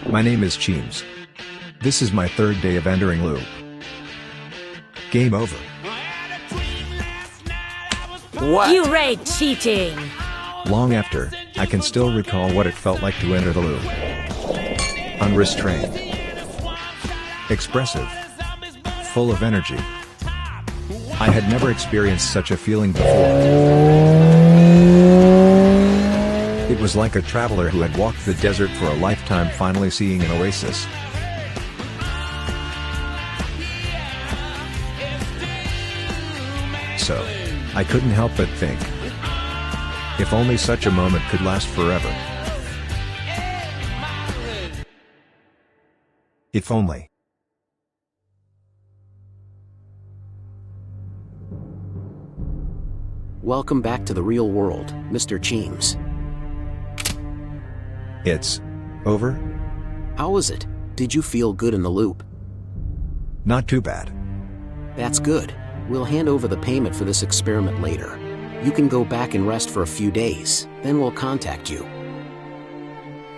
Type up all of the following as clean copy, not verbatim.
My name is Cheemes. This is my third day of entering loop. Game over. What? You rate cheating! Long after, I can still recall what it felt like to enter the loop. Unrestrained. Expressive. Full of energy. I had never experienced such a feeling before. It was like a traveler who had walked the desert for a lifetime finally seeing an oasis. So, I couldn't help but think, if only such a moment could last forever. If only. Welcome back to the real world, Mr. Cheemes. It's over? How was it? Did you feel good in the loop? Not too bad. That's good. We'll hand over the payment for this experiment later. You can go back and rest for a few days, then we'll contact you.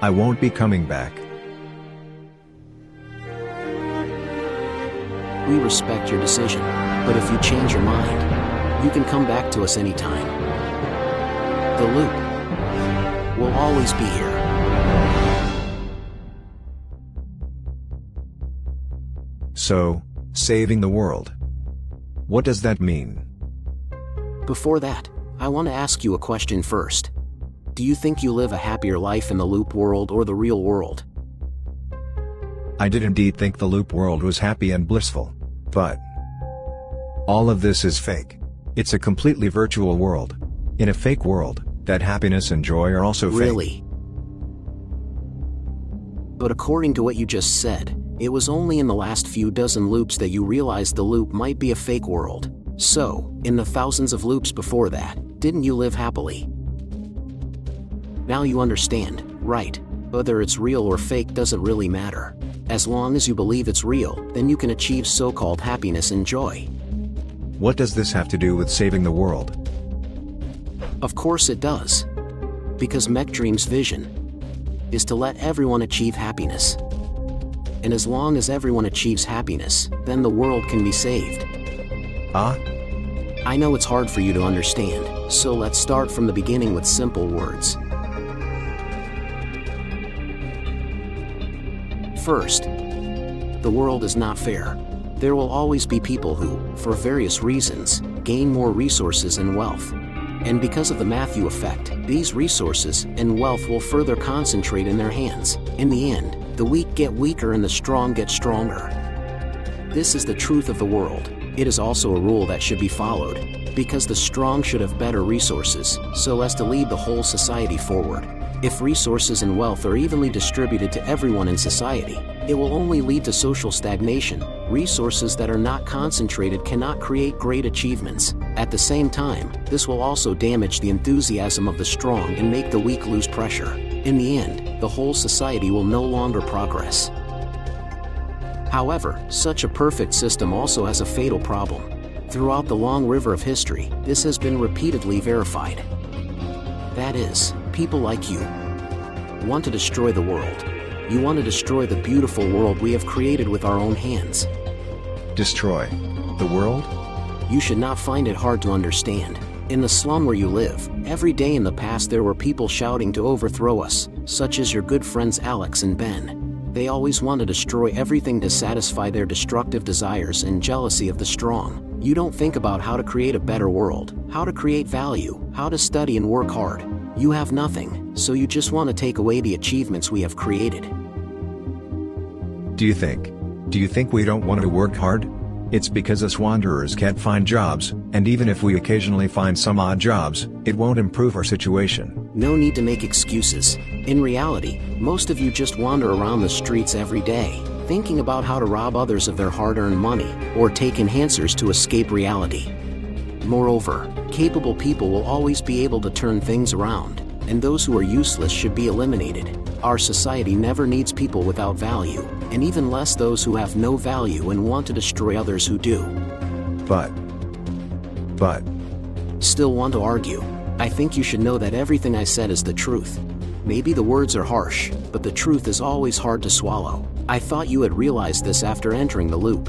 I won't be coming back. We respect your decision, but if you change your mind, you can come back to us anytime. The loop will always be here. So, saving the world. What does that mean? Before that, I want to ask you a question first. Do you think you live a happier life in the loop world or the real world? I did indeed think the loop world was happy and blissful, but all of this is fake. It's a completely virtual world. In a fake world, that happiness and joy are also fake. Really? But according to what you just said, it was only in the last few dozen loops that you realized the loop might be a fake world. So, in the thousands of loops before that, didn't you live happily? Now you understand, right? Whether it's real or fake doesn't really matter. As long as you believe it's real, then you can achieve so-called happiness and joy. What does this have to do with saving the world? Of course it does. Because MechDream's vision is to let everyone achieve happiness. And as long as everyone achieves happiness, then the world can be saved. Ah? I know it's hard for you to understand, so let's start from the beginning with simple words. First, the world is not fair. There will always be people who, for various reasons, gain more resources and wealth. And because of the Matthew effect, these resources and wealth will further concentrate in their hands. In the end, the weak get weaker and the strong get stronger. This is the truth of the world. It is also a rule that should be followed, because the strong should have better resources, so as to lead the whole society forward. If resources and wealth are evenly distributed to everyone in society, it will only lead to social stagnation. Resources that are not concentrated cannot create great achievements. At the same time, this will also damage the enthusiasm of the strong and make the weak lose pressure. In the end, the whole society will no longer progress. However, such a perfect system also has a fatal problem. Throughout the long river of history, this has been repeatedly verified. That is, people like you want to destroy the world. You want to destroy the beautiful world we have created with our own hands. Destroy the world? You should not find it hard to understand. In the slum where you live, every day in the past there were people shouting to overthrow us, such as your good friends Alex and Ben. They always want to destroy everything to satisfy their destructive desires and jealousy of the strong. You don't think about how to create a better world, how to create value, how to study and work hard. You have nothing, so you just want to take away the achievements we have created. Do you think we don't want to work hard? It's because us wanderers can't find jobs, and even if we occasionally find some odd jobs, it won't improve our situation. No need to make excuses. In reality, most of you just wander around the streets every day, thinking about how to rob others of their hard-earned money, or take enhancers to escape reality. Moreover, capable people will always be able to turn things around, and those who are useless should be eliminated. Our society never needs people without value, and even less those who have no value and want to destroy others who do. But... Still want to argue? I think you should know that everything I said is the truth. Maybe the words are harsh, but the truth is always hard to swallow. I thought you had realized this after entering the loop.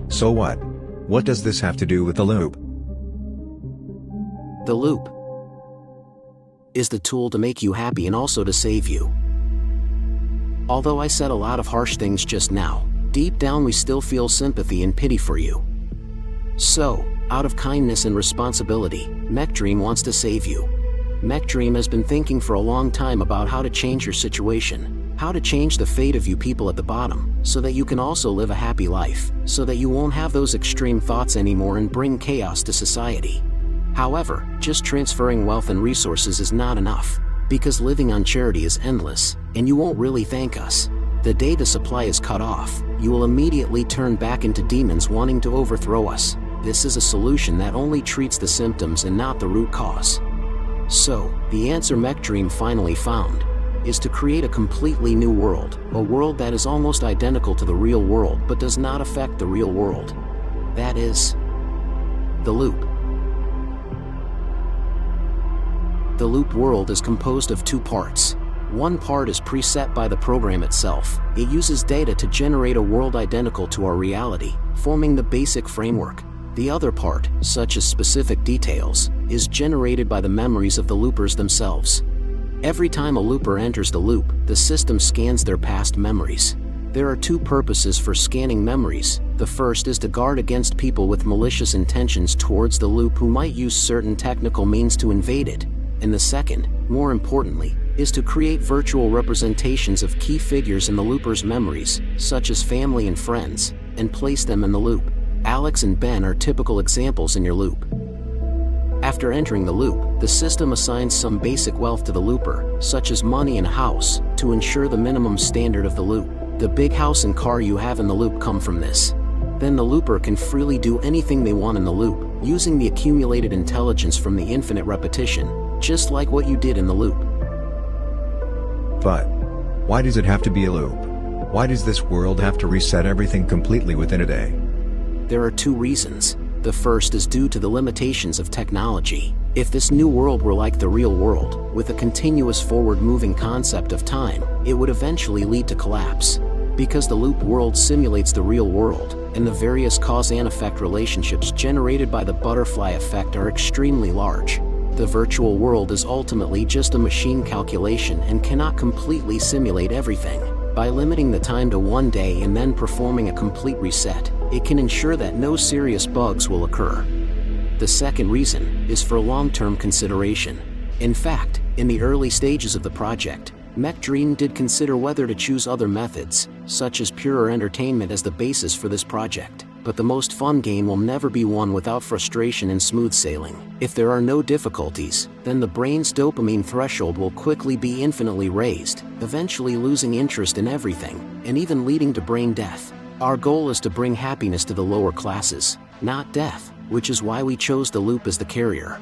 So what? What does this have to do with the loop? The loop is the tool to make you happy and also to save you. Although I said a lot of harsh things just now, deep down we still feel sympathy and pity for you. So, out of kindness and responsibility, MechDream wants to save you. MechDream has been thinking for a long time about how to change your situation, how to change the fate of you people at the bottom, so that you can also live a happy life, so that you won't have those extreme thoughts anymore and bring chaos to society. However, just transferring wealth and resources is not enough, because living on charity is endless, and you won't really thank us. The day the supply is cut off, you will immediately turn back into demons wanting to overthrow us. This is a solution that only treats the symptoms and not the root cause. So, the answer MechDream finally found is to create a completely new world, a world that is almost identical to the real world but does not affect the real world. That is the loop. The loop world is composed of two parts. One part is preset by the program itself. It uses data to generate a world identical to our reality, forming the basic framework. The other part, such as specific details, is generated by the memories of the loopers themselves. Every time a looper enters the loop, the system scans their past memories. There are two purposes for scanning memories. The first is to guard against people with malicious intentions towards the loop who might use certain technical means to invade it. And the second, more importantly, is to create virtual representations of key figures in the looper's memories, such as family and friends, and place them in the loop. Alex and Ben are typical examples in your loop. After entering the loop, the system assigns some basic wealth to the looper, such as money and a house, to ensure the minimum standard of the loop. The big house and car you have in the loop come from this. Then the looper can freely do anything they want in the loop, using the accumulated intelligence from the infinite repetition, just like what you did in the loop. But why does it have to be a loop? Why does this world have to reset everything completely within a day? There are two reasons. The first is due to the limitations of technology. If this new world were like the real world, with a continuous forward-moving concept of time, it would eventually lead to collapse. Because the loop world simulates the real world, and the various cause and effect relationships generated by the butterfly effect are extremely large. The virtual world is ultimately just a machine calculation and cannot completely simulate everything. By limiting the time to 1 day and then performing a complete reset, it can ensure that no serious bugs will occur. The second reason is for long-term consideration. In fact, in the early stages of the project, MechDream did consider whether to choose other methods, such as pure entertainment as the basis for this project. But the most fun game will never be one without frustration and smooth sailing. If there are no difficulties, then the brain's dopamine threshold will quickly be infinitely raised, eventually losing interest in everything, and even leading to brain death. Our goal is to bring happiness to the lower classes, not death, which is why we chose the loop as the carrier.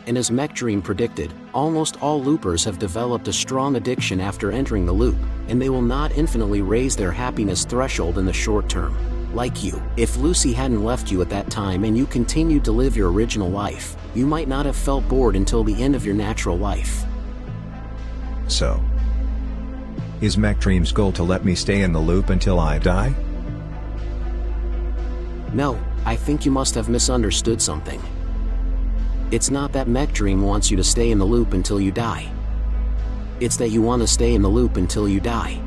And as MechDream predicted, almost all loopers have developed a strong addiction after entering the loop, and they will not infinitely raise their happiness threshold in the short term. Like you, if Lucy hadn't left you at that time and you continued to live your original life, you might not have felt bored until the end of your natural life. So, is MechDream's goal to let me stay in the loop until I die? No, I think you must have misunderstood something. It's not that MechDream wants you to stay in the loop until you die. It's that you want to stay in the loop until you die.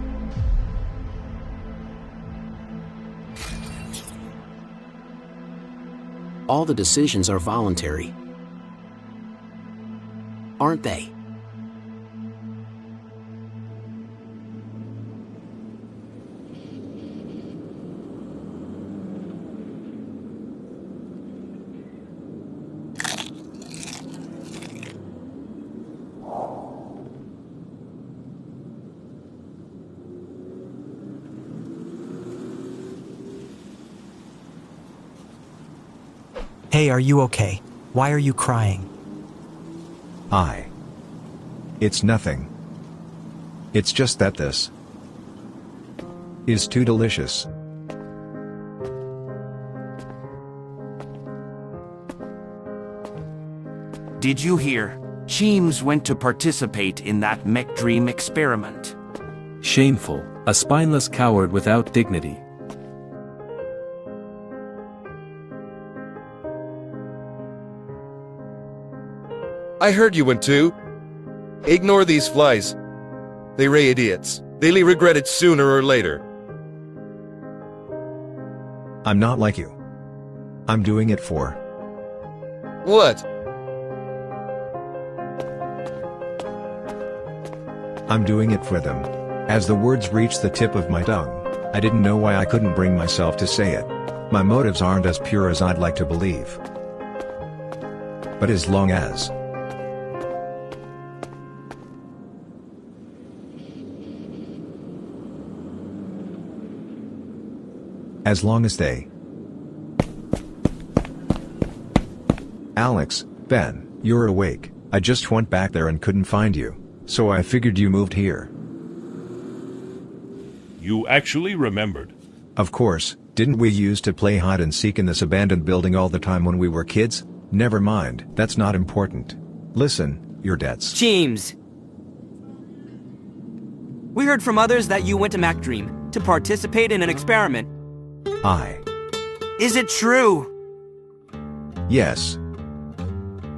All the decisions are voluntary, aren't they? Hey, are you okay? Why are you crying? It's nothing. It's just that this is too delicious. Did you hear? Cheemes went to participate in that mech dream experiment. Shameful, a spineless coward without dignity. I heard you went too. Ignore these flies. They ray idiots. They'll regret it sooner or later. I'm not like you. I'm doing it for... What? I'm doing it for them. As the words reached the tip of my tongue, I didn't know why I couldn't bring myself to say it. My motives aren't as pure as I'd like to believe. But as long as... As long as they... Alex, Ben, you're awake. I just went back there and couldn't find you, so I figured you moved here. You actually remembered. Of course, didn't we used to play hide and seek in this abandoned building all the time when we were kids? Never mind, that's not important. Listen, your debts. Cheemes! We heard from others that you went to MacDream to participate in an experiment. Is it true? Yes.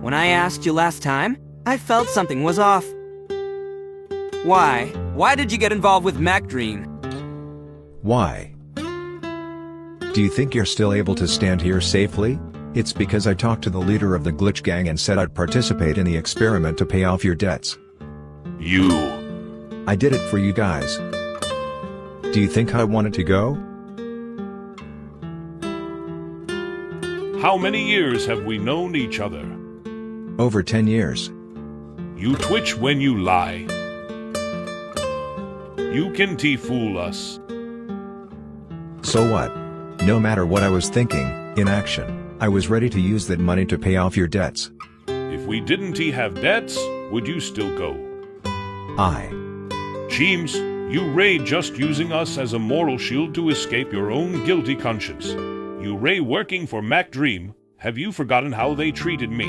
When I asked you last time, I felt something was off. Why? Why did you get involved with MacDream? Why? Do you think you're still able to stand here safely? It's because I talked to the leader of the Glitch Gang and said I'd participate in the experiment to pay off your debts. You... I did it for you guys. Do you think I wanted to go? How many years have we known each other? Over 10 years. You twitch when you lie. You can fool us. So what? No matter what I was thinking, in action, I was ready to use that money to pay off your debts. If we didn't have debts, would you still go? Cheemes, you ray just using us as a moral shield to escape your own guilty conscience. You ray working for MacDream. Have you forgotten how they treated me?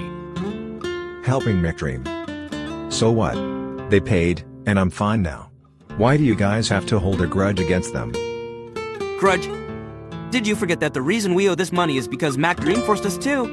Helping MacDream. So what? They paid, and I'm fine now. Why do you guys have to hold a grudge against them? Grudge? Did you forget that the reason we owe this money is because MacDream forced us to?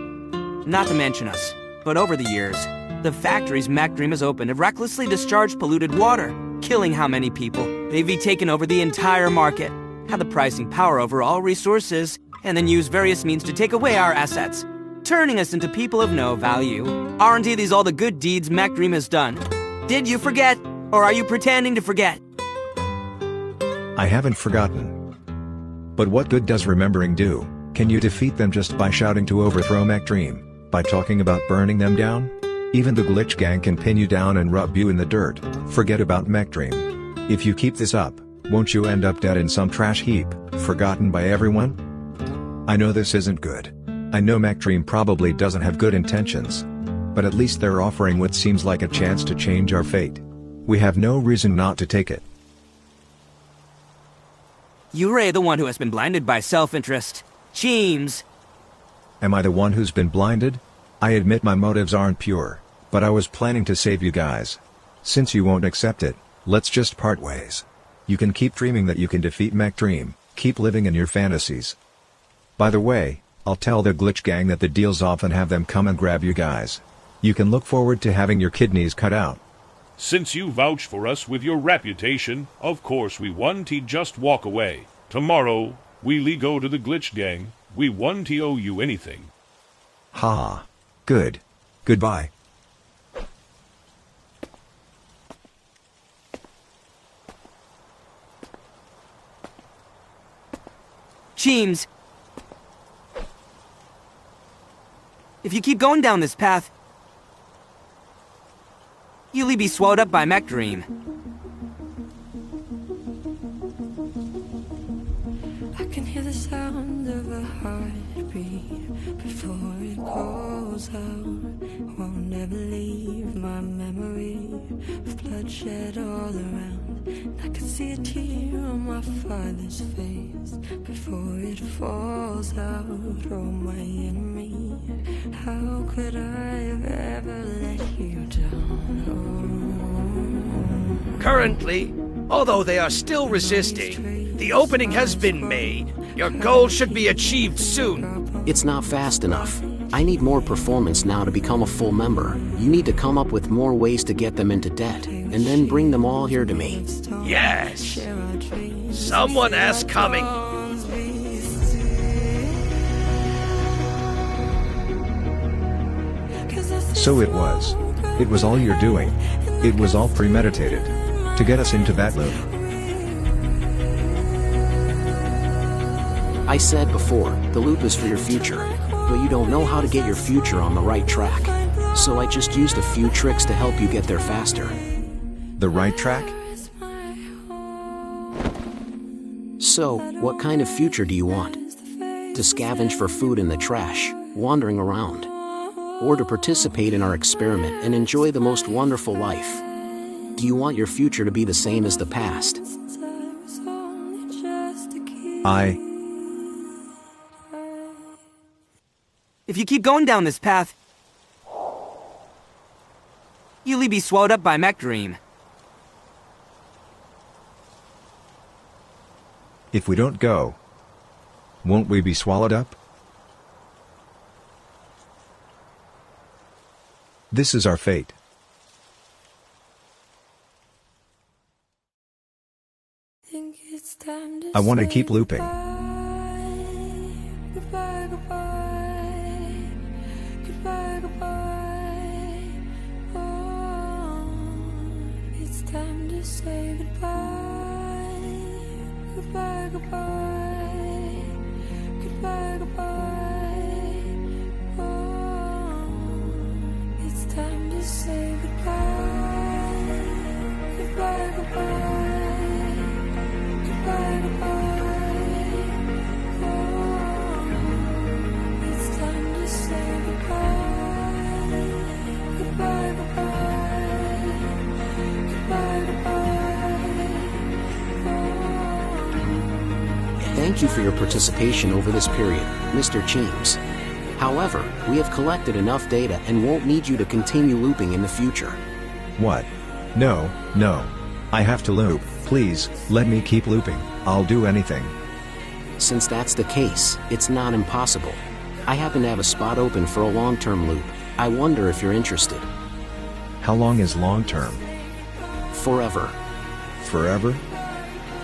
Not to mention us, but over the years, the factories MacDream has opened have recklessly discharged polluted water, killing how many people? They've taken over the entire market, had the pricing power over all resources, and then use various means to take away our assets, turning us into people of no value. Aren't these all the good deeds MacDream has done? Did you forget? Or are you pretending to forget? I haven't forgotten. But what good does remembering do? Can you defeat them just by shouting to overthrow MacDream? By talking about burning them down? Even the Glitch Gang can pin you down and rub you in the dirt. Forget about MacDream. If you keep this up, won't you end up dead in some trash heap, forgotten by everyone? I know this isn't good. I know MacDream probably doesn't have good intentions. But at least they're offering what seems like a chance to change our fate. We have no reason not to take it. You ray the one who has been blinded by self-interest. Cheemes! Am I the one who's been blinded? I admit my motives aren't pure, but I was planning to save you guys. Since you won't accept it, let's just part ways. You can keep dreaming that you can defeat MacDream, keep living in your fantasies. By the way, I'll tell the Glitch Gang that the deal's off and have them come and grab you guys. You can look forward to having your kidneys cut out. Since you vouch for us with your reputation, of course we want to just walk away. Tomorrow, we'll go to the Glitch Gang. We won't owe you anything. Ha. Good. Goodbye. Cheemes! If you keep going down this path, you'll be swallowed up by MacDream. I can hear the sound of a heartbeat before it goes out. Won't ever leave my memory of bloodshed all around. I can see a tear on my my father's face before it falls out. Oh, my enemy, how could I have ever let you down? Oh. Currently, although they are still resisting, the opening has been made. Your goal should be achieved soon. It's not fast enough. I need more performance now to become a full member. You need to come up with more ways to get them into debt, and then bring them all here to me. Yes. Someone has coming. So it was. It was all you're doing. It was all premeditated. To get us into that loop. I said before, the loop is for your future, but you don't know how to get your future on the right track. So I just used a few tricks to help you get there faster. The right track? So, what kind of future do you want? To scavenge for food in the trash, wandering around? Or to participate in our experiment and enjoy the most wonderful life? Do you want your future to be the same as the past? If you keep going down this path, you'll be swallowed up by mech dream. If we don't go, won't we be swallowed up? This is our fate. I want to keep looping. Goodbye, goodbye, goodbye, goodbye. Oh, it's time to say goodbye. Goodbye, goodbye, goodbye, goodbye. Oh, it's time to say goodbye. Goodbye, goodbye, goodbye, goodbye. Thank you for your participation over this period, Mr. Cheemes. However, we have collected enough data and won't need you to continue looping in the future. What? No, no. I have to loop. Please, let me keep looping. I'll do anything. Since that's the case, it's not impossible. I happen to have a spot open for a long-term loop. I wonder if you're interested. How long is long-term? Forever. Forever?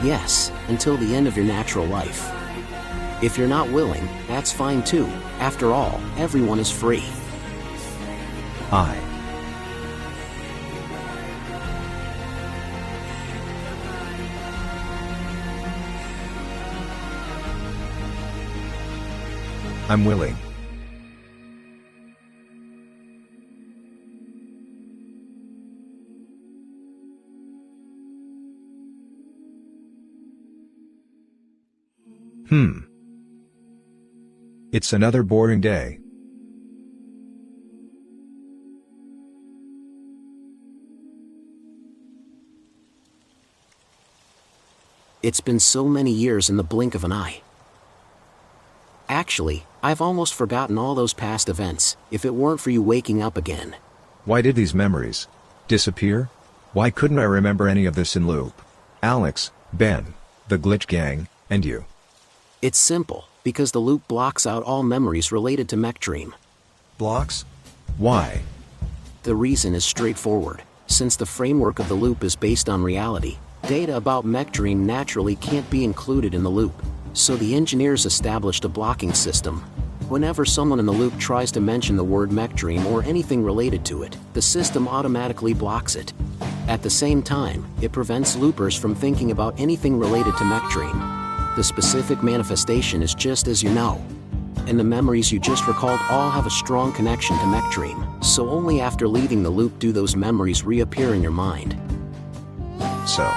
Yes, until the end of your natural life. If you're not willing, that's fine too. After all, everyone is free. I'm willing. It's another boring day. It's been so many years in the blink of an eye. Actually, I've almost forgotten all those past events, if it weren't for you waking up again. Why did these memories disappear? Why couldn't I remember any of this in loop? Alex, Ben, the Glitch Gang, and you. It's simple, because the loop blocks out all memories related to Mech Dream. Blocks? Why? The reason is straightforward. Since the framework of the loop is based on reality, data about Mech Dream naturally can't be included in the loop. So the engineers established a blocking system. Whenever someone in the loop tries to mention the word Mech Dream or anything related to it, the system automatically blocks it. At the same time, it prevents loopers from thinking about anything related to Mech Dream. The specific manifestation is just as you know. And the memories you just recalled all have a strong connection to Mech Dream, so only after leaving the loop do those memories reappear in your mind. So,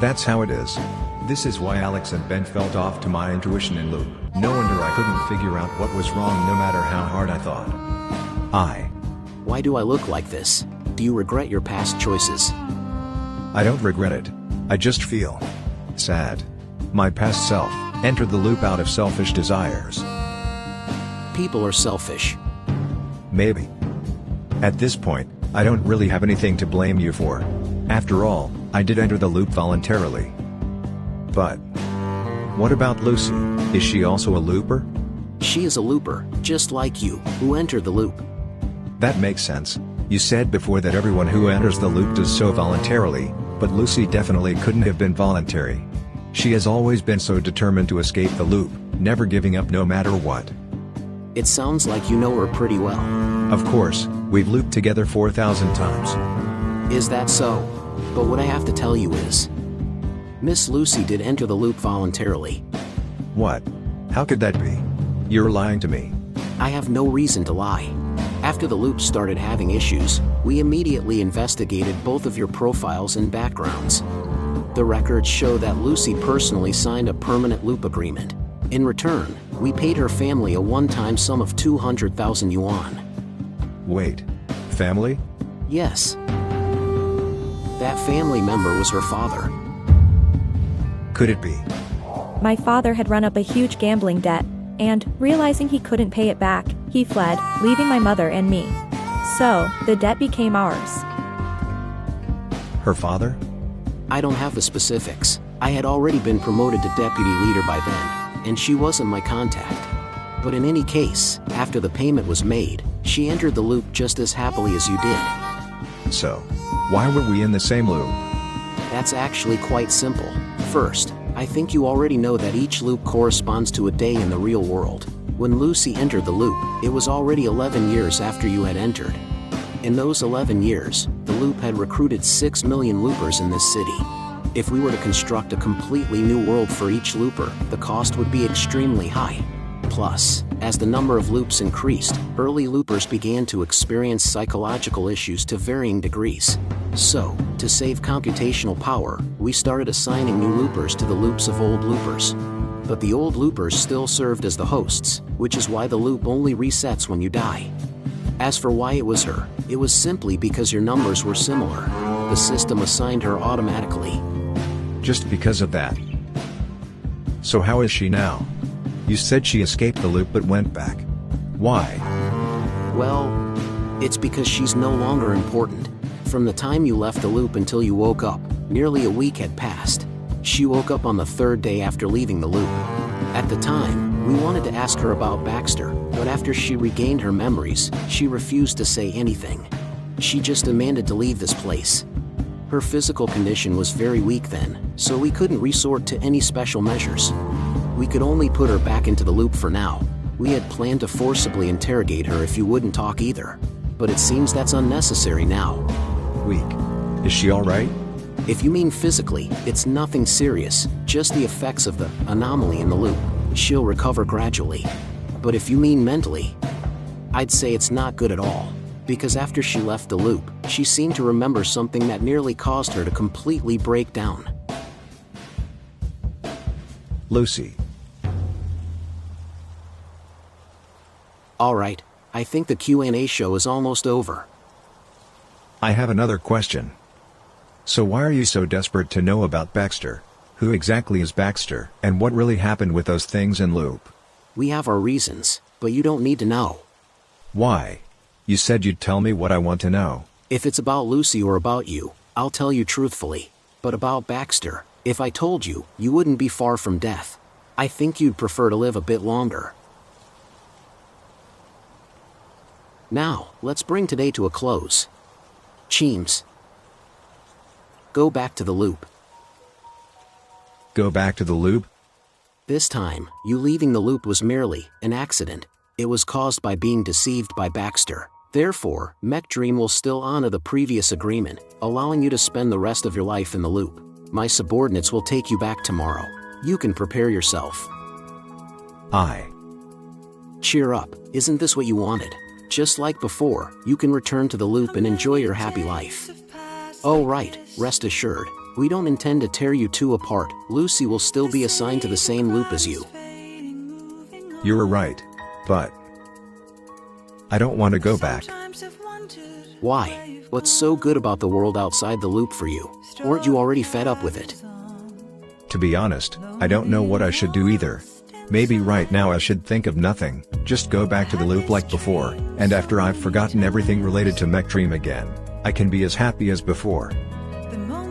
that's how it is. This is why Alex and Ben felt off to my intuition in loop. No wonder I couldn't figure out what was wrong no matter how hard I thought. Why do I look like this? Do you regret your past choices? I don't regret it. I just feel sad. My past self entered the loop out of selfish desires. People are selfish. Maybe. At this point, I don't really have anything to blame you for. After all, I did enter the loop voluntarily. But what about Lucy? Is she also a looper? She is a looper, just like you, who entered the loop. That makes sense. You said before that everyone who enters the loop does so voluntarily, but Lucy definitely couldn't have been voluntary. She has always been so determined to escape the loop, never giving up no matter what. It sounds like you know her pretty well. Of course, we've looped together 4,000 times. Is that so? But what I have to tell you is, Miss Lucy did enter the loop voluntarily. What? How could that be? You're lying to me. I have no reason to lie. After the loop started having issues, we immediately investigated both of your profiles and backgrounds. The records show that Lucy personally signed a permanent loop agreement. In return, we paid her family a one-time sum of 200,000 yuan. Wait. Family? Yes. That family member was her father. Could it be? My father had run up a huge gambling debt, and, realizing he couldn't pay it back, he fled, leaving my mother and me. So, the debt became ours. Her father? I don't have the specifics. I had already been promoted to deputy leader by then, and she wasn't my contact. But in any case, after the payment was made, she entered the loop just as happily as you did. So, why were we in the same loop? That's actually quite simple. First, I think you already know that each loop corresponds to a day in the real world. When Lucy entered the loop, it was already 11 years after you had entered. In those 11 years, the loop had recruited 6 million loopers in this city. If we were to construct a completely new world for each looper, the cost would be extremely high. Plus, as the number of loops increased, early loopers began to experience psychological issues to varying degrees. So, to save computational power, we started assigning new loopers to the loops of old loopers. But the old loopers still served as the hosts, which is why the loop only resets when you die. As for why it was her, it was simply because your numbers were similar. The system assigned her automatically. Just because of that. So how is she now? You said she escaped the loop but went back. Why? Well, it's because she's no longer important. From the time you left the loop until you woke up, nearly a week had passed. She woke up on the 3rd day after leaving the loop. At the time, we wanted to ask her about Baxter, but after she regained her memories, she refused to say anything. She just demanded to leave this place. Her physical condition was very weak then, so we couldn't resort to any special measures. We could only put her back into the loop for now. We had planned to forcibly interrogate her if you wouldn't talk either. But it seems that's unnecessary now. Weak. Is she alright? If you mean physically, it's nothing serious, just the effects of the anomaly in the loop. She'll recover gradually. But if you mean mentally, I'd say it's not good at all. Because after she left the loop, she seemed to remember something that nearly caused her to completely break down. Lucy. Alright, I think the Q&A show is almost over. I have another question. So why are you so desperate to know about Baxter? Who exactly is Baxter, and what really happened with those things in loop? We have our reasons, but you don't need to know. Why? You said you'd tell me what I want to know. If it's about Lucy or about you, I'll tell you truthfully. But about Baxter, if I told you, you wouldn't be far from death. I think you'd prefer to live a bit longer. Now, let's bring today to a close. Cheemes. Go back to the loop. Go back to the loop? This time, you leaving the loop was merely an accident. It was caused by being deceived by Baxter. Therefore, Mech Dream will still honor the previous agreement, allowing you to spend the rest of your life in the loop. My subordinates will take you back tomorrow. You can prepare yourself. Cheer up, isn't this what you wanted? Just like before, you can return to the loop and enjoy your happy life. Oh right, rest assured, we don't intend to tear you two apart. Lucy will still be assigned to the same loop as you. You're right. But I don't want to go back. Why? What's so good about the world outside the loop for you? Weren't you already fed up with it? To be honest, I don't know what I should do either. Maybe right now I should think of nothing, just go back to the loop like before, and after I've forgotten everything related to Mech Dream again, I can be as happy as before.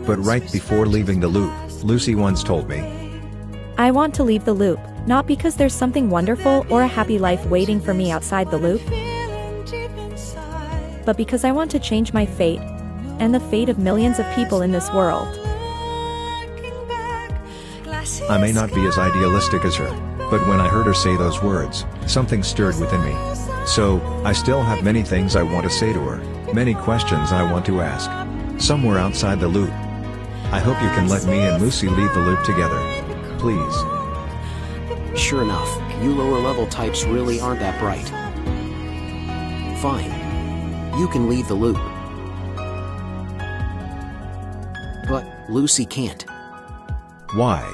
But right before leaving the loop, Lucy once told me, I want to leave the loop, not because there's something wonderful or a happy life waiting for me outside the loop, but because I want to change my fate, and the fate of millions of people in this world. I may not be as idealistic as her, but when I heard her say those words, something stirred within me. So, I still have many things I want to say to her, many questions I want to ask. Somewhere outside the loop. I hope you can let me and Lucy leave the loop together. Please. Sure enough, you lower level types really aren't that bright. Fine. You can leave the loop. But, Lucy can't. Why?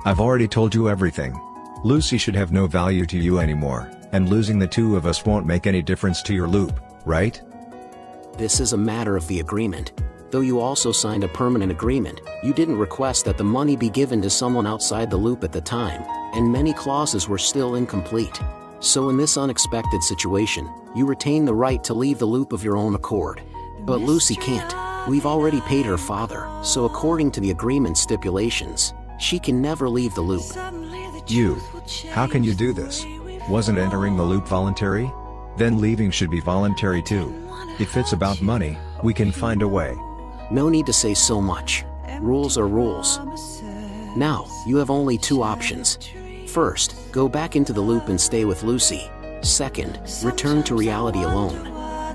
I've already told you everything. Lucy should have no value to you anymore, and losing the two of us won't make any difference to your loop, right? This is a matter of the agreement. Though you also signed a permanent agreement, you didn't request that the money be given to someone outside the loop at the time, and many clauses were still incomplete. So in this unexpected situation, you retain the right to leave the loop of your own accord. But Lucy can't. We've already paid her father, so according to the agreement stipulations, she can never leave the loop. You. How can you do this? Wasn't entering the loop voluntary? Then leaving should be voluntary too. If it's about money, we can find a way. No need to say so much. Rules are rules. Now, you have only two options. First, go back into the loop and stay with Lucy. Second, return to reality alone.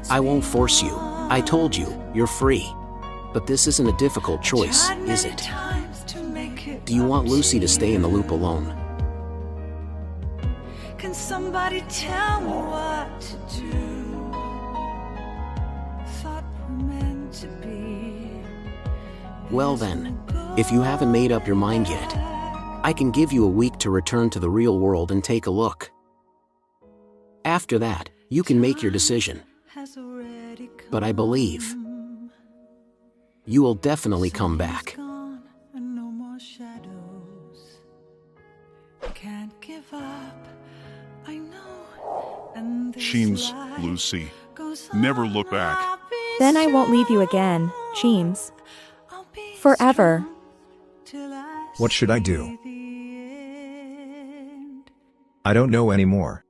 I won't force you. I told you, you're free. But this isn't a difficult choice, is it? Do you want Lucy to stay in the loop alone? Can somebody tell me what to do? Thought we're meant to be. Well then, if you haven't made up your mind yet, I can give you a week to return to the real world and take a look. After that, you can make your decision. But I believe you will definitely come back. Cheemes, Lucy, never look back. Then I won't leave you again, Cheemes. Forever. What should I do? I don't know anymore.